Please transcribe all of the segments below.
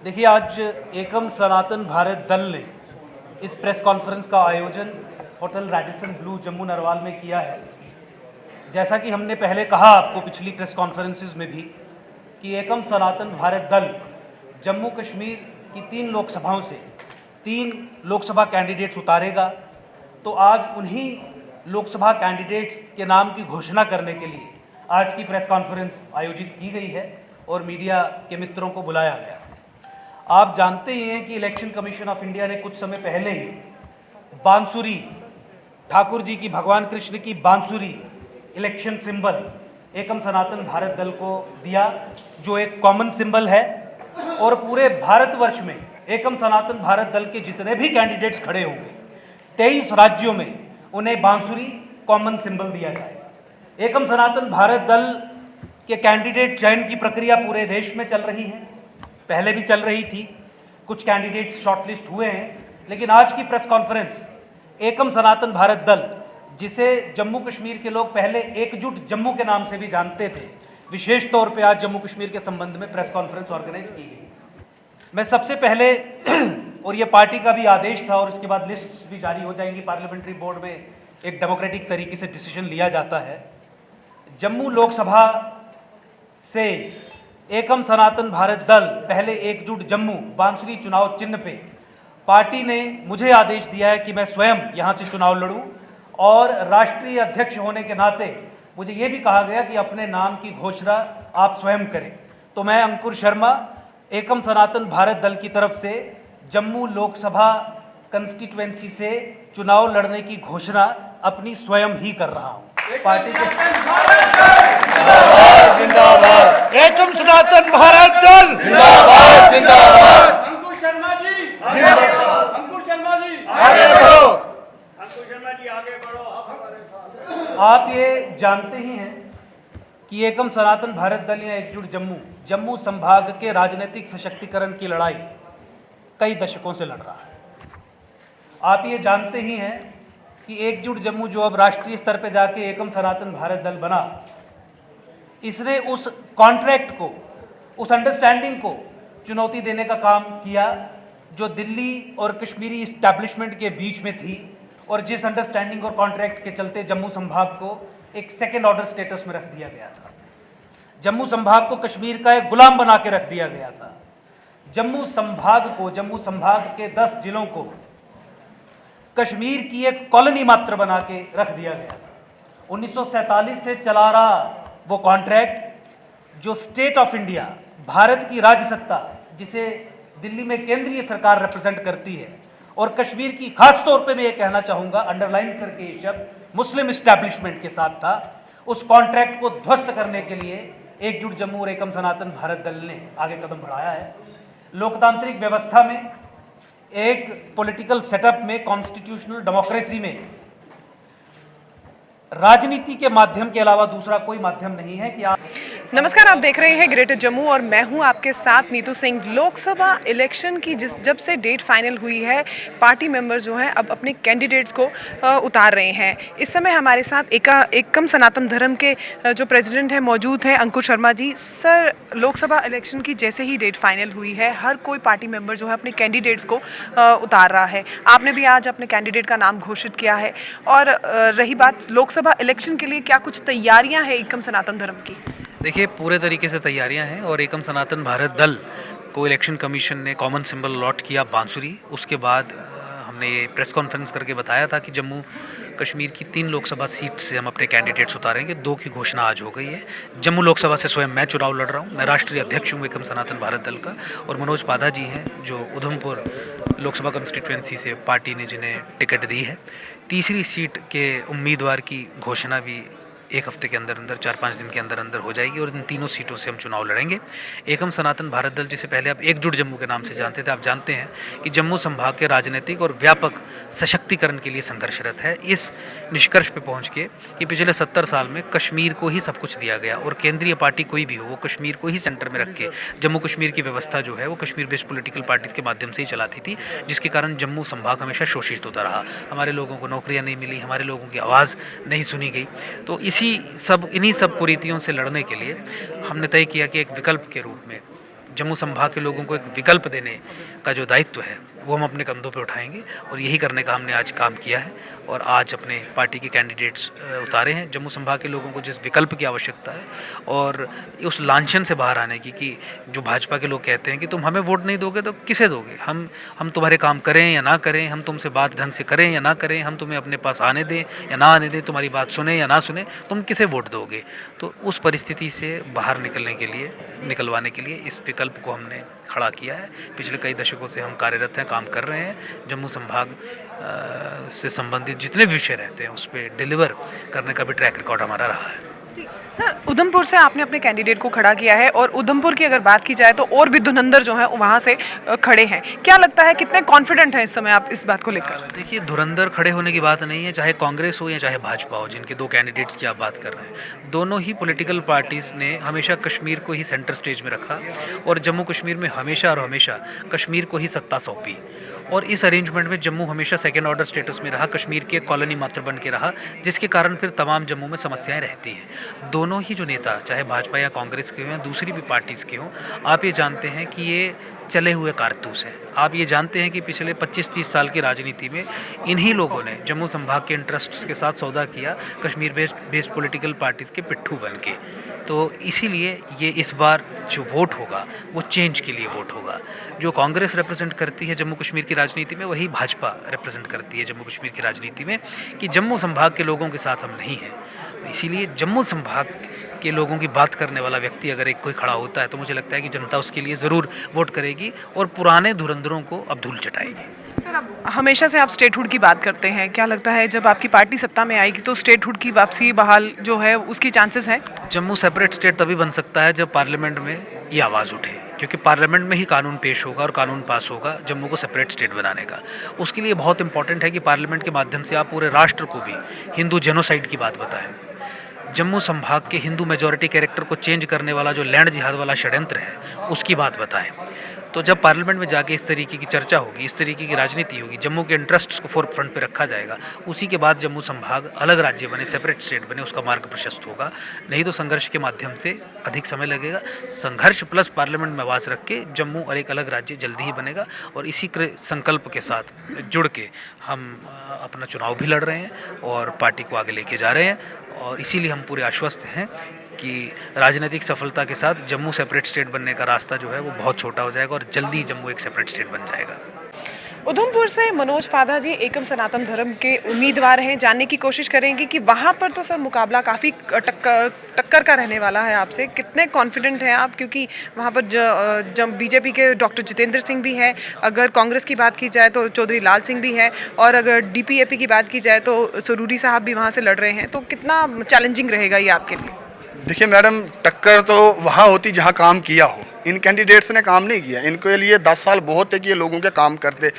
देखिए, आज एकम सनातन भारत दल ने इस प्रेस कॉन्फ्रेंस का आयोजन hotel Radisson Blu Jammu Narwal में किया है। जैसा कि हमने पहले कहा आपको पिछली प्रेस कॉन्फ्रेंसेस में भी कि एकम सनातन भारत दल जम्मू कश्मीर की 3 लोकसभाओं से 3 लोकसभा कैंडिडेट्स उतारेगा। तो आज उन्हीं लोकसभा कैंडिडेट्स के नाम की घोषणा करने के लिए आज की प्रेस कॉन्फ्रेंस आयोजित की गई है और मीडिया के मित्रों को बुलाया गया है। आप जानते ही हैं कि इलेक्शन कमीशन ऑफ इंडिया ने कुछ समय पहले ही बांसुरी, ठाकुर जी की, भगवान कृष्ण की बांसुरी इलेक्शन सिंबल एकम सनातन भारत दल को दिया, जो एक कॉमन सिंबल है। और पूरे भारतवर्ष में एकम सनातन भारत दल के जितने भी कैंडिडेट्स खड़े होंगे 23 राज्यों में उन्हें बांसुरी कॉमन सिंबल दिया जाएगा। एकम सनातन भारत दल के कैंडिडेट चयन की प्रक्रिया पूरे देश में चल रही है, पहले भी चल रही थी। कुछ कैंडिडेट्स शॉर्टलिस्ट हुए हैं, लेकिन आज की प्रेस कॉन्फ्रेंस एकम सनातन भारत दल, जिसे जम्मू कश्मीर के लोग पहले एकजुट जम्मू के नाम से भी जानते थे, विशेष तौर पे आज जम्मू कश्मीर के संबंध में प्रेस कॉन्फ्रेंस ऑर्गेनाइज की गई। मैं सबसे पहले और ये पार्टी का भी आदेश था और इसके बाद लिस्ट भी जारी हो जाएंगी, पार्लियामेंट्री बोर्ड में एक डेमोक्रेटिक तरीके से डिसीजन लिया जाता है। जम्मू लोकसभा से एकम सनातन भारत दल, पहले एकजुट जम्मू बांसुरी चुनाव चिन्ह पे पार्टी ने मुझे आदेश दिया है कि मैं स्वयं यहाँ से चुनाव लड़ूं और राष्ट्रीय अध्यक्ष होने के नाते मुझे ये भी कहा गया कि अपने नाम की घोषणा आप स्वयं करें। तो मैं अंकुर शर्मा एकम सनातन भारत दल की तरफ से जम्मू लोकसभा कंस्टिट्यूएंसी से चुनाव लड़ने की घोषणा अपनी स्वयं ही कर रहा हूँ। पार्टी के जिंदाबाद, एकम सनातन भारत दल जिंदाबाद, जिंदाबाद। अंकुर शर्मा जी, अंकुर शर्मा जी आगे बढ़ो, अंकुर शर्मा जी आगे बढ़ो। आप ये जानते ही हैं कि एकम सनातन भारत दल या एकजुट जम्मू संभाग के राजनीतिक सशक्तिकरण की लड़ाई कई दशकों से लड़ रहा है। आप ये जानते ही हैं कि एकजुट जम्मू जो अब राष्ट्रीय स्तर पे जाके एकम सनातन भारत दल बना, इसने उस कॉन्ट्रैक्ट को, उस अंडरस्टैंडिंग को चुनौती देने का काम किया जो दिल्ली और कश्मीरी इस्टेब्लिशमेंट के बीच में थी, और जिस अंडरस्टैंडिंग और कॉन्ट्रैक्ट के चलते जम्मू संभाग को एक सेकेंड ऑर्डर स्टेटस में रख दिया गया था। जम्मू संभाग को कश्मीर का एक गुलाम बना के रख दिया गया था। जम्मू संभाग के 10 जिलों को कश्मीर की एक कॉलोनी मात्र बना के रख दिया गया था। 1947 से चला रहा वो कॉन्ट्रैक्ट जो स्टेट ऑफ इंडिया, भारत की राज्य सत्ता, जिसे दिल्ली में केंद्रीय सरकार रिप्रेजेंट करती है, और कश्मीर की खास तौर पे मैं ये कहना चाहूँगा, अंडरलाइन करके ये शब्द, मुस्लिम इस्टेब्लिशमेंट के साथ था। उस कॉन्ट्रैक्ट को ध्वस्त करने के लिए एकजुट जम्मू और एकम सनातन भारत दल ने आगे कदम बढ़ाया है। लोकतांत्रिक व्यवस्था में, एक पॉलिटिकल सेटअप में, कॉन्स्टिट्यूशनल डेमोक्रेसी में राजनीति के माध्यम के अलावा दूसरा कोई माध्यम नहीं है कि आप। नमस्कार, आप देख रहे हैं ग्रेटर जम्मू और मैं हूं आपके साथ नीतू सिंह। लोकसभा इलेक्शन की जब से डेट फाइनल हुई है, पार्टी मेंबर्स जो हैं अब अपने कैंडिडेट्स को उतार रहे हैं। इस समय हमारे साथ एकम सनातन धर्म के जो प्रेसिडेंट हैं मौजूद हैं, अंकुर शर्मा जी। सर, लोकसभा इलेक्शन की जैसे ही डेट फाइनल हुई है, हर कोई पार्टी मेंबर जो है अपने कैंडिडेट्स को उतार रहा है। आपने भी आज अपने कैंडिडेट का नाम घोषित किया है। और रही बात लोकसभा इलेक्शन के लिए, क्या कुछ तैयारियां हैं एकम सनातन धर्म की? देखिए, पूरे तरीके से तैयारियां हैं और एकम सनातन भारत दल को इलेक्शन कमीशन ने कॉमन सिंबल अलॉट किया बांसुरी। उसके बाद हमने ये प्रेस कॉन्फ्रेंस करके बताया था कि जम्मू कश्मीर की 3 लोकसभा सीट से हम अपने कैंडिडेट्स उतारेंगे। 2 की घोषणा आज हो गई है। जम्मू लोकसभा से स्वयं मैं चुनाव लड़ रहा हूँ। मैं राष्ट्रीय अध्यक्ष हूँ एकम सनातन भारत दल का, और मनोज पाधा जी हैं जो उधमपुर लोकसभा कंस्टिट्यूएंसी से पार्टी ने जिन्हें टिकट दी है। तीसरी सीट के उम्मीदवार की घोषणा भी 1 हफ्ते के अंदर 4-5 दिन के अंदर हो जाएगी, और इन तीनों सीटों से हम चुनाव लड़ेंगे। एकम सनातन भारत दल, जिसे पहले आप एकजुट जम्मू के नाम से जानते थे, आप जानते हैं कि जम्मू संभाग के राजनीतिक और व्यापक सशक्तिकरण के लिए संघर्षरत है। इस निष्कर्ष पे पहुंच के कि पिछले 70 साल में कश्मीर को ही सब कुछ दिया गया, और केंद्रीय पार्टी कोई भी हो वो कश्मीर को ही सेंटर में रख के जम्मू कश्मीर की व्यवस्था जो है वो कश्मीर बेस्ड पॉलिटिकल पार्टीज के माध्यम से ही चलाती थी, जिसके कारण जम्मू संभाग हमेशा शोषित होता रहा। हमारे लोगों को नौकरियाँ नहीं मिली, हमारे लोगों की आवाज़ नहीं सुनी गई। तो इन्हीं सब कुरीतियों से लड़ने के लिए हमने तय किया कि एक विकल्प के रूप में जम्मू संभाग के लोगों को एक विकल्प देने का जो दायित्व है वो हम अपने कंधों पे उठाएंगे और यही करने का हमने आज काम किया है और आज अपने पार्टी के कैंडिडेट्स उतारे हैं जम्मू संभाग के लोगों को जिस विकल्प की आवश्यकता है और उस लांछन से बाहर आने की कि जो भाजपा के लोग कहते हैं कि तुम हमें वोट नहीं दोगे तो किसे दोगे, हम तुम्हारे काम करें या ना करें, हम तुमसे बात ढंग से करें या ना करें, हम तुम्हें अपने पास आने दें या ना आने दें, तुम्हारी बात सुने या ना सुने, तुम किसे वोट दोगे। तो उस परिस्थिति से बाहर निकलवाने के लिए इस विकल्प को हमने खड़ा किया है। पिछले कई दशकों से हम कार्यरत हैं, काम कर रहे हैं। जम्मू संभाग से संबंधित जितने विषय रहते हैं उस पर डिलीवर करने का भी ट्रैक रिकॉर्ड हमारा रहा है। सर, उधमपुर से आपने अपने कैंडिडेट को खड़ा किया है और उधमपुर की अगर बात की जाए तो और भी धुरंधर जो है वहाँ से खड़े हैं। क्या लगता है कितने कॉन्फिडेंट हैं इस समय आप इस बात को लेकर? देखिए, धुरंधर खड़े होने की बात नहीं है, चाहे कांग्रेस हो या चाहे भाजपा हो, जिनके दो कैंडिडेट्स की आप बात कर रहे हैं। दोनों ही पॉलिटिकल पार्टीज़ ने हमेशा कश्मीर को ही सेंटर स्टेज में रखा और जम्मू कश्मीर में हमेशा और हमेशा कश्मीर को ही सत्ता सौंपी और इस अरेंजमेंट में जम्मू हमेशा सेकेंड ऑर्डर स्टेटस में रहा, कश्मीर के कॉलोनी मात्र बन के रहा, जिसके कारण फिर तमाम जम्मू में समस्याएं रहती हैं। दोनों ही जो नेता, चाहे भाजपा या कांग्रेस के हों या दूसरी भी पार्टीज़ के हों, आप ये जानते हैं कि ये चले हुए कारतूस हैं। आप ये जानते हैं कि पिछले 25-30 साल की राजनीति में इन्हीं लोगों ने जम्मू संभाग के इंटरेस्ट्स के साथ सौदा किया, कश्मीर बेस्ड पॉलिटिकल पार्टीज़ के पिट्ठू बन के। तो इसीलिए ये इस बार जो वोट होगा वो चेंज के लिए वोट होगा। जो कांग्रेस रिप्रेजेंट करती है जम्मू कश्मीर की राजनीति में, वही भाजपा रिप्रेजेंट करती है जम्मू कश्मीर की राजनीति में, कि जम्मू संभाग के लोगों के साथ हम नहीं हैं। इसीलिए जम्मू संभाग के लोगों की बात करने वाला व्यक्ति अगर एक कोई खड़ा होता है तो मुझे लगता है कि जनता उसके लिए ज़रूर वोट करेगी और पुराने धुरंधरों को अब धूल चटाएगी। सर, अब हमेशा से आप स्टेटहुड की बात करते हैं, क्या लगता है जब आपकी पार्टी सत्ता में आएगी तो स्टेटहुड की वापसी बहाल जो है उसकी चांसेस हैं? जम्मू सेपरेट स्टेट तभी बन सकता है जब पार्लियामेंट में ये आवाज़ उठे, क्योंकि पार्लियामेंट में ही कानून पेश होगा और कानून पास होगा जम्मू को सेपरेट स्टेट बनाने का। उसके लिए बहुत इंपॉर्टेंट है कि पार्लियामेंट के माध्यम से आप पूरे राष्ट्र को भी हिंदू जेनोसाइड की बात बताएं। जम्मू संभाग के हिंदू मेजॉरिटी कैरेक्टर को चेंज करने वाला जो लैंड जिहाद वाला षड्यंत्र है उसकी बात बताएं। तो जब पार्लियामेंट में जाके इस तरीके की चर्चा होगी, इस तरीके की राजनीति होगी, जम्मू के इंटरेस्ट्स को फोर फ्रंट पे रखा जाएगा, उसी के बाद जम्मू संभाग अलग राज्य बने, सेपरेट स्टेट बने, उसका मार्ग प्रशस्त होगा। नहीं तो संघर्ष के माध्यम से अधिक समय लगेगा। संघर्ष प्लस पार्लियामेंट में आवाज़ रख के जम्मू और एक अलग राज्य जल्दी ही बनेगा और इसी संकल्प के साथ जुड़ के हम अपना चुनाव भी लड़ रहे हैं और पार्टी को आगे लेके जा रहे हैं और इसीलिए हम पूरे आश्वस्त हैं कि राजनीतिक सफलता के साथ जम्मू सेपरेट स्टेट बनने का रास्ता जो है वो बहुत छोटा हो जाएगा और जल्दी जम्मू एक सेपरेट स्टेट बन जाएगा। उधमपुर से मनोज पाधा जी एकम सनातन धर्म के उम्मीदवार हैं। जानने की कोशिश करेंगे कि वहाँ पर तो सर मुकाबला काफ़ी टक्कर का रहने वाला है आपसे। कितने कॉन्फिडेंट हैं आप, क्योंकि वहाँ पर जब बीजेपी के डॉक्टर जितेंद्र सिंह भी हैं, अगर कांग्रेस की बात की जाए तो चौधरी लाल सिंह भी है और अगर डीपीएपी की बात की जाए तो सरूरी साहब भी वहाँ से लड़ रहे हैं। तो कितना चैलेंजिंग रहेगा ये आपके लिए? देखिए मैडम, टक्कर तो वहाँ होती जहाँ काम किया हो। इन कैंडिडेट्स ने काम नहीं किया, इनके लिए 10 साल बहुत है कि ये लोगों के काम करते।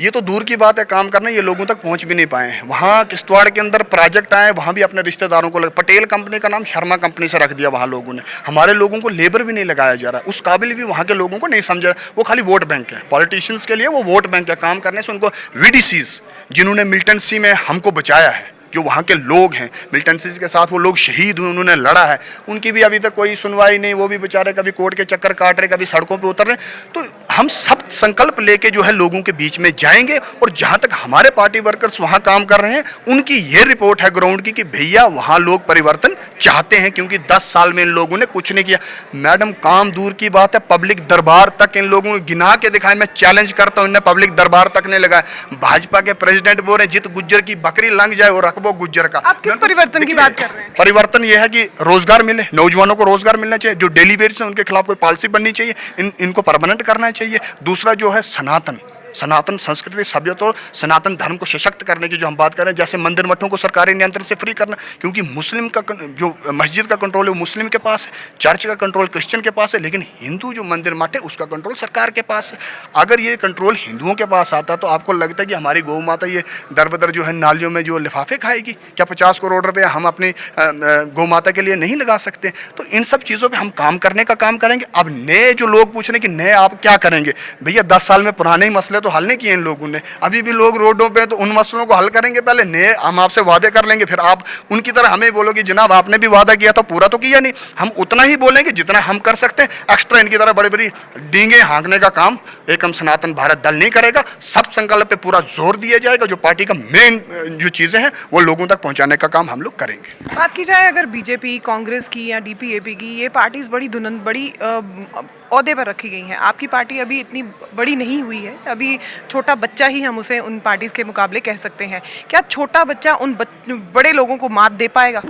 ये तो दूर की बात है काम करना, ये लोगों तक पहुंच भी नहीं पाए हैं। वहाँ किश्तवाड़ के अंदर प्रोजेक्ट आए, वहाँ भी अपने रिश्तेदारों को पटेल कंपनी का नाम शर्मा कंपनी से रख दिया वहाँ लोगों ने। हमारे लोगों को लेबर भी नहीं लगाया जा रहा, उस काबिल भी वहाँ के लोगों को नहीं समझा। वो खाली वोट बैंक है, पॉलिटिशियंस के लिए वो वोट बैंक है। काम करने से उनको वीडीसीज जिन्होंने मिल्टनसी में हमको बचाया है, जो वहाँ के लोग हैं, मिलिटेंसी के साथ वो लोग शहीद हुए, उन्होंने लड़ा है, उनकी भी अभी तक कोई सुनवाई नहीं। वो भी बेचारे कभी कोर्ट के चक्कर काट रहे, कभी सड़कों पे उतर रहे। तो हम सब संकल्प लेके जो है लोगों के बीच में जाएंगे और जहाँ तक हमारे पार्टी वर्कर्स वहाँ काम कर रहे हैं, उनकी ये रिपोर्ट है ग्राउंड की कि भैया वहाँ लोग परिवर्तन चाहते हैं, क्योंकि 10 साल में इन लोगों ने कुछ नहीं किया। मैडम, काम दूर की बात है, पब्लिक दरबार तक इन लोगों ने गिना के दिखाया। मैं चैलेंज करता हूँ, इन्हें पब्लिक दरबार तक नहीं लगाया। भाजपा के प्रेसिडेंट बोल रहे हैं जित गुज्जर की बकरी लंघ जाए वो वो गुज्जर का। आप किस परिवर्तन की बात कर रहे हैं? परिवर्तन यह है कि रोजगार मिले, नौजवानों को रोजगार मिलना चाहिए। जो डेली वेज है उनके खिलाफ कोई पॉलिसी बननी चाहिए, इनको परमानेंट करना चाहिए। दूसरा जो है सनातन संस्कृति सभ्यता और सनातन धर्म को सशक्त करने की जो हम बात कर रहे हैं, जैसे मंदिर मठों को सरकारी नियंत्रण से फ्री करना, क्योंकि मुस्लिम का जो मस्जिद का कंट्रोल है वो मुस्लिम के पास है, चर्च का कंट्रोल क्रिश्चियन के पास है, लेकिन हिंदू जो मंदिर मठ है उसका कंट्रोल सरकार के पास है। अगर ये कंट्रोल हिंदुओं के पास आता तो आपको लगता है कि हमारी गौ माता ये दर बदर जो है नालियों में जो लिफाफे खाएगी? क्या 50 करोड़ रुपये हम अपनी गौ माता के लिए नहीं लगा सकते? तो इन सब चीज़ों पर हम काम करने का काम करेंगे। अब नए जो लोग पूछ रहे हैं कि नए आप क्या करेंगे, भैया 10 साल में पुराने ही मसले तो हल नहीं किए इन लोगों ने। अभी भी लोग रोडों पे, तो उन मसलों को हल करेंगे पहले। नए हम आपसे वादे कर लेंगे, फिर आप उनकी तरह हमें बोलोगे जनाब आपने भी वादा किया था, पूरा तो किया नहीं। हम उतना ही बोलेंगे जितना हम कर सकते हैं, एक्स्ट्रा इनकी तरह बड़ी बड़ी डींगे हाँकने का काम एकम सनातन भारत दल नहीं करेगा। सब संकल्प पे पूरा जोर दिया जाएगा। जो पार्टी का मेन जो चीज़ें हैं वो लोगों तक पहुँचाने का काम हम लोग करेंगे। बात की जाए अगर बीजेपी, कांग्रेस की या डीपीएपी की, ये पार्टीज बड़ी ओहदे पर रखी गई हैं। आपकी पार्टी अभी इतनी बड़ी नहीं हुई है, अभी छोटा बच्चा ही हम उसे उन पार्टीज के मुकाबले कह सकते हैं। क्या छोटा बच्चा उन बड़े लोगों को मात दे पाएगा?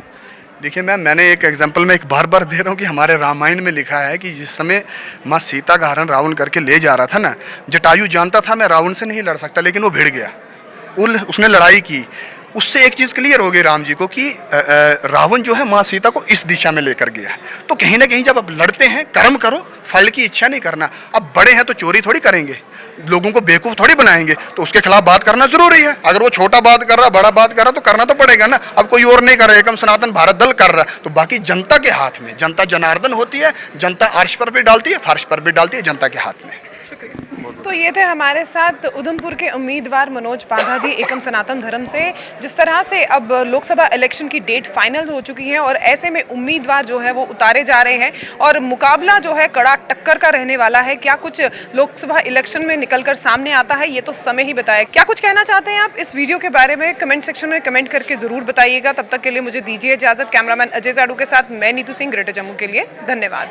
देखिए मैम, मैंने एक एग्जांपल में एक बार बार दे रहा हूँ कि हमारे रामायण में लिखा है कि जिस समय माँ सीता का हरण रावण करके ले जा रहा था ना, जटायु जानता था मैं रावण से नहीं लड़ सकता, लेकिन वो भिड़ गया, उसने लड़ाई की। उससे एक चीज़ क्लियर हो गई राम जी को कि रावण जो है माँ सीता को इस दिशा में लेकर गया है। तो कहीं ना कहीं जब आप लड़ते हैं, कर्म करो, फल की इच्छा नहीं करना। अब बड़े हैं तो चोरी थोड़ी करेंगे, लोगों को बेवकूफ़ थोड़ी बनाएंगे, तो उसके खिलाफ बात करना जरूरी है। अगर वो छोटा बात कर रहा, बड़ा बात कर रहा, तो करना तो पड़ेगा ना। अब कोई और नहीं कर रहा, एकम सनातन भारत दल कर रहा, तो बाकी जनता के हाथ में, जनता जनार्दन होती है, जनता अर्श पर भी डालती है, फर्श पर भी डालती है, जनता के हाथ में। तो ये थे हमारे साथ उधमपुर के उम्मीदवार मनोज पांधा जी एकम सनातन धर्म से। जिस तरह से अब लोकसभा इलेक्शन की डेट फाइनल हो चुकी है और ऐसे में उम्मीदवार जो है वो उतारे जा रहे हैं और मुकाबला जो है कड़ा टक्कर का रहने वाला है। क्या कुछ लोकसभा इलेक्शन में निकलकर सामने आता है ये तो समय ही बताए। क्या कुछ कहना चाहते हैं आप इस वीडियो के बारे में? कमेंट सेक्शन में कमेंट करके जरूर बताइएगा। तब तक के लिए मुझे दीजिए इजाजत। कैमरामैन अजय जाड़ू के साथ मैं नीतू सिंह, ग्रेटर जम्मू के लिए। धन्यवाद।